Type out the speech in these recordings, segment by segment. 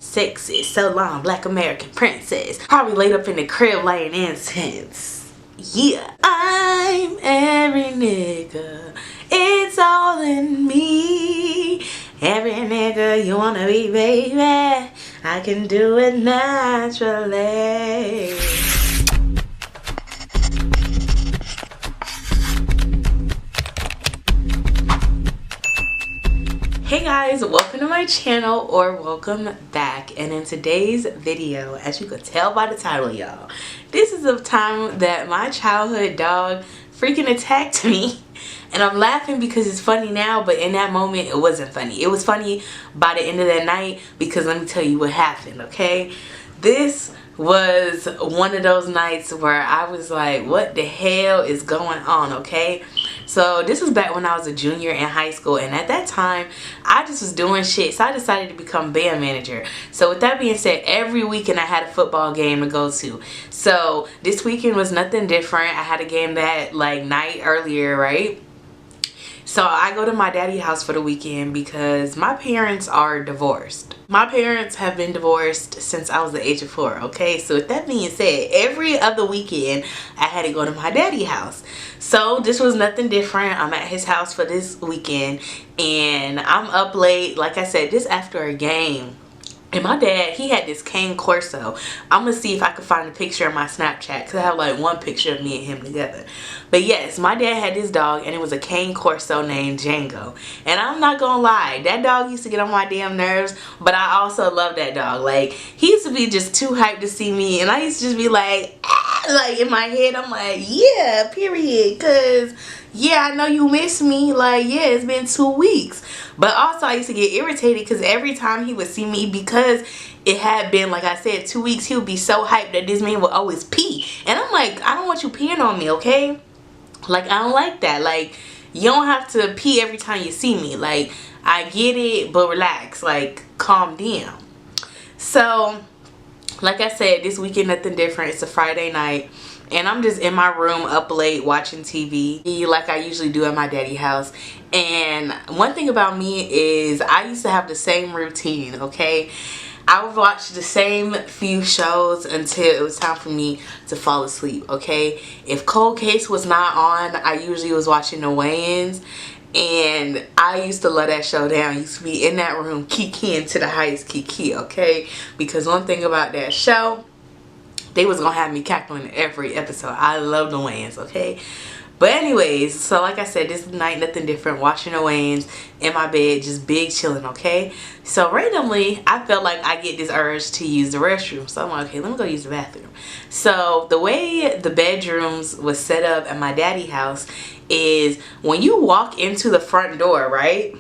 sexy, so long, black American princess. Probably laid up in the crib laying incense. Yeah. I'm every nigga, it's all in me. Every nigga you wanna be, baby, I can do it naturally. Hey guys, welcome to my channel, or welcome back. And in today's video, as you could tell by the title, y'all, this is the time that my childhood dog freaking attacked me. And I'm laughing because it's funny now, but in that moment it wasn't funny. It was funny by the end of that night, because let me tell you what happened, okay? This was one of those nights where I was like, what the hell is going on, okay? So this was back when I was a junior in high school, and at that time I just was doing shit, so I decided to become band manager. So with that being said, every weekend I had a football game to go to. So this weekend was nothing different. I had a game that like night earlier, right? So I go to my daddy's house for the weekend because my parents are divorced. My parents have been divorced since I was the age of 4, okay? So with that being said, every other weekend I had to go to my daddy's house. So this was nothing different. I'm at his house for this weekend and I'm up late, like I said, this after a game. And my dad, he had this cane Corso. I'm gonna see if I can find a picture of my Snapchat, because I have like one picture of me and him together. But yes, my dad had this dog, and it was a cane Corso named Django. And I'm not gonna lie, that dog used to get on my damn nerves, but I also love that dog. Like, he used to be just too hyped to see me, and I used to just be like, ah, like in my head, I'm like, yeah, period, because yeah, I know you miss me. Like, yeah, it's been 2 weeks. But also I used to get irritated because every time he would see me, because it had been, like I said, 2 weeks, he would be so hyped that this man would always pee. And I'm like, I don't want you peeing on me, okay? Like, I don't like that. Like, you don't have to pee every time you see me. Like, I get it, but relax. Like, calm down. So, like I said, this weekend, nothing different. It's a Friday night. And I'm just in my room up late watching TV like I usually do at my daddy's house. And one thing about me is I used to have the same routine, okay? I would watch the same few shows until it was time for me to fall asleep, okay? If Cold Case was not on, I usually was watching the weigh-ins. And I used to love that show down. I used to be in that room kikiing to the highest kiki, okay? Because one thing about that show, they was gonna have me cackling every episode. I love the weigh-ins, okay? But anyways, so like I said, this night, nothing different. Watching the weigh-ins in my bed, just big chilling, okay? So randomly, I felt like I get this urge to use the restroom. So I'm like, okay, let me go use the bathroom. So the way the bedrooms was set up at my daddy's house is when you walk into the front door, right?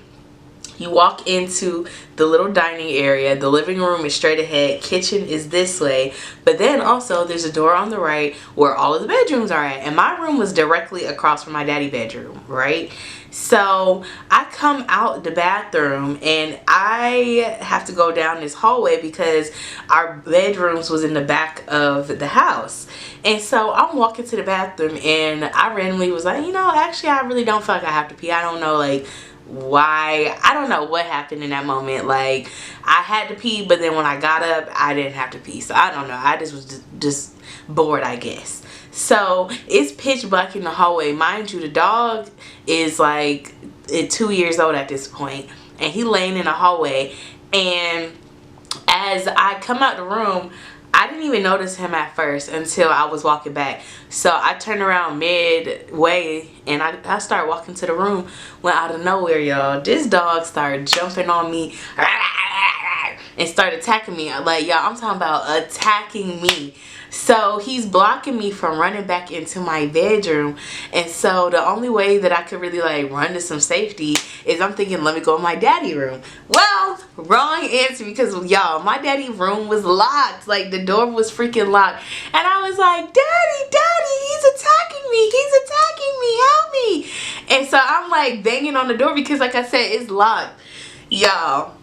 You walk into the little dining area. The living room is straight ahead. Kitchen is this way. But then also there's a door on the right where all of the bedrooms are at. And my room was directly across from my daddy's bedroom, right? So I come out the bathroom and I have to go down this hallway because our bedrooms was in the back of the house. And so I'm walking to the bathroom and I randomly was like, you know, actually I really don't feel like I have to pee. I don't know, like, why. I don't know what happened in that moment. Like, I had to pee, but then when I got up I didn't have to pee. So I don't know, I just was just bored, I guess. So it's pitch black in the hallway. Mind you, the dog is like 2 years old at this point, and he laying in the hallway. And as I come out the room, I didn't even notice him at first until I was walking back. So I turned around midway and I started walking to the room, when out of nowhere, y'all, this dog started jumping on me and started attacking me. Like, y'all, I'm talking about attacking me. So he's blocking me from running back into my bedroom. And so the only way that I could really like run to some safety is I'm thinking, let me go in my daddy room. Well, wrong answer, because y'all, my daddy room was locked. Like, the door was freaking locked. And I was like, daddy, he's attacking me, help me. And so I'm like banging on the door because, like I said, it's locked. Y'all,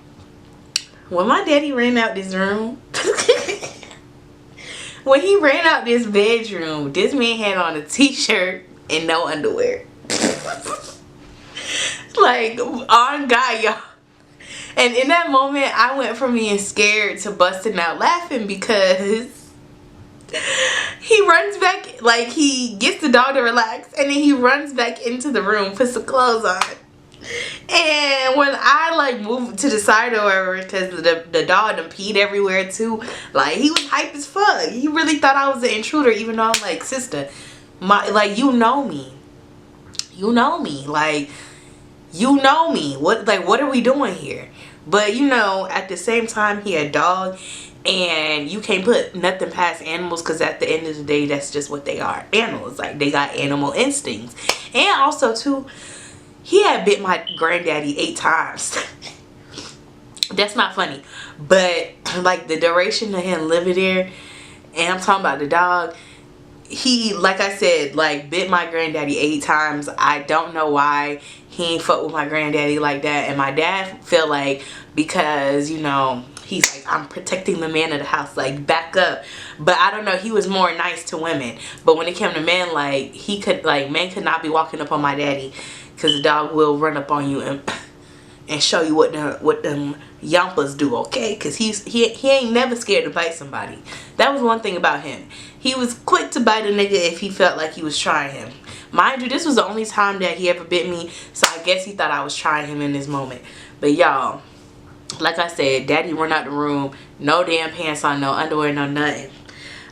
when my daddy ran out this room, when he ran out this bedroom, this man had on a t-shirt and no underwear. Like, on God, y'all. And in that moment, I went from being scared to busting out laughing because he runs back, like he gets the dog to relax, and then he runs back into the room, puts the clothes on. And when I like moved to the side or whatever, because the dog done peed everywhere too, like he was hype as fuck. He really thought I was an intruder, even though I'm like, sister, like you know me, like you know me. What are we doing here? But you know, at the same time, he a dog, and you can't put nothing past animals, because at the end of the day, that's just what they are, animals. Like they got animal instincts. And also too, he had bit my granddaddy 8 times. That's not funny, but like the duration of him living there, and I'm talking about the dog, he, like I said, like bit my granddaddy 8 times. I don't know why he ain't fuck with my granddaddy like that. And my dad feel like, because you know, he's like, I'm protecting the man of the house, like back up. But I don't know, he was more nice to women. But when it came to men, like he could, like men could not be walking up on my daddy, because the dog will run up on you and show you what them yampas do, okay? Because he ain't never scared to bite somebody. That was one thing about him. He was quick to bite a nigga if he felt like he was trying him. Mind you, this was the only time that he ever bit me, so I guess he thought I was trying him in this moment. But y'all, like I said, daddy run out the room, no damn pants on, no underwear, no nothing.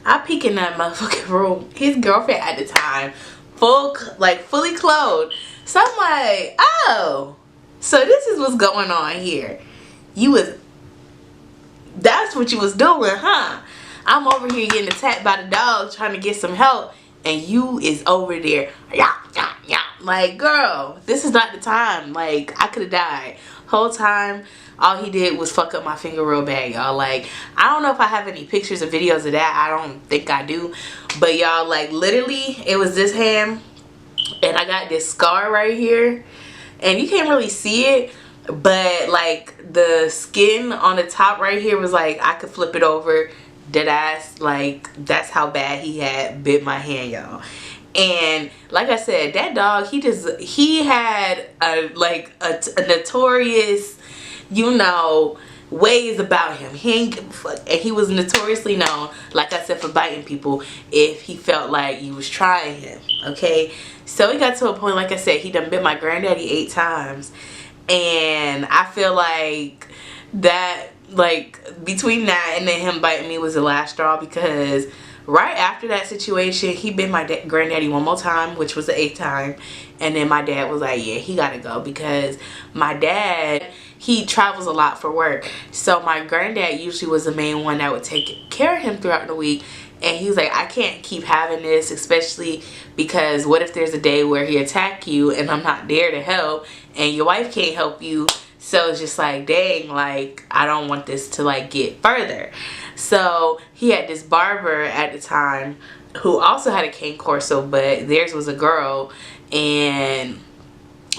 I peek in that motherfucking room. His girlfriend at the time, fully clothed. So I'm like, oh, so this is what's going on here. That's what you was doing, huh? I'm over here getting attacked by the dog, trying to get some help, and you is over there, yeah. Like, girl, this is not the time. Like, I could have died. Whole time, all he did was fuck up my finger real bad, y'all. Like, I don't know if I have any pictures or videos of that. I don't think I do. But y'all, like, literally, it was this hand, and I got this scar right here, and you can't really see it, but like the skin on the top right here was like, I could flip it over, dead ass. Like, that's how bad he had bit my hand, y'all. And like I said, that dog, he had a notorious, you know, ways about him. He ain't give a fuck. And he was notoriously known, like I said, for biting people if he felt like you was trying him, okay? So it got to a point, like I said, he done bit my granddaddy 8 times. And I feel like that, like, between that and then him biting me was the last straw, because right after that situation, he bit my granddaddy one more time, which was the 8th time. And then my dad was like, yeah, he gotta go, because my dad, he travels a lot for work. So my granddad usually was the main one that would take care of him throughout the week. And he was like, I can't keep having this, especially because what if there's a day where he attack you and I'm not there to help, and your wife can't help you. So it's just like, dang, like, I don't want this to like get further. So he had this barber at the time who also had a cane corso, but theirs was a girl. And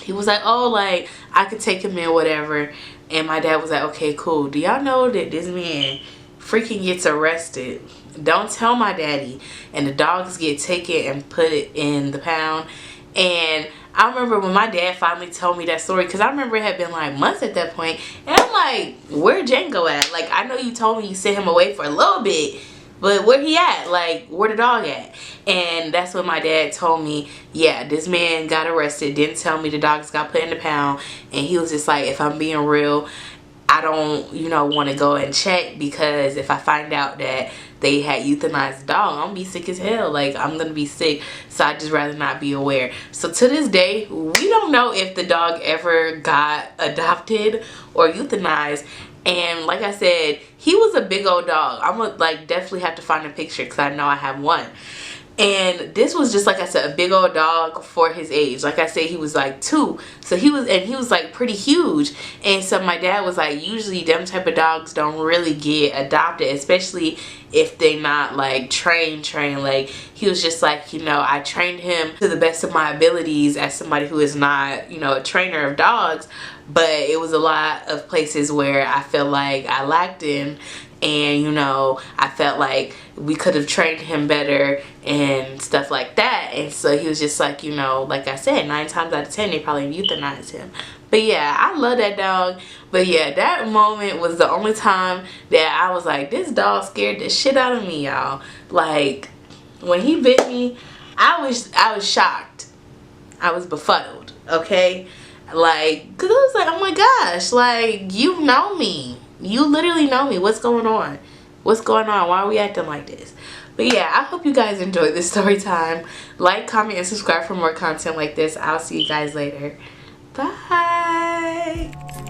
he was like, oh, like, I could take him in, whatever. And my dad was like, okay, cool. Do y'all know that this man freaking gets arrested? Don't tell my daddy. And the dogs get taken and put it in the pound. And I remember when my dad finally told me that story, because I remember it had been like months at that point, and I'm like, where Django at? Like, I know you told me you sent him away for a little bit, but where he at? Like, where the dog at? And that's when my dad told me, yeah, this man got arrested, didn't tell me the dogs got put in the pound. And he was just like, if I'm being real, I don't, you know, want to go and check, because if I find out that they had euthanized the dog, I'm gonna be sick as hell. Like, I'm gonna be sick, so I just rather not be aware. So to this day, we don't know if the dog ever got adopted or euthanized. And like I said, he was a big old dog. I'm gonna like definitely have to find a picture, because I know I have one. And this was just, like I said, a big old dog for his age. Like I said, he was like 2. So he was like pretty huge. And so my dad was like, usually them type of dogs don't really get adopted, especially if they not like trained. Like, he was just like, you know, I trained him to the best of my abilities as somebody who is not, you know, a trainer of dogs. But it was a lot of places where I feel like I lacked in. And, you know, I felt like we could have trained him better and stuff like that. And so he was just like, you know, like I said, 9 times out of 10, they probably euthanized him. But But yeah, I love that dog. But yeah, that moment was the only time that I was like, this dog scared the shit out of me, y'all. Like, when he bit me, I was shocked. I was befuddled, okay? Like, cause I was like, oh my gosh, like, you know me. You literally know me. What's going on? What's going on? Why are we acting like this? But yeah, I hope you guys enjoyed this story time. Like, comment, and subscribe for more content like this. I'll see you guys later. Bye.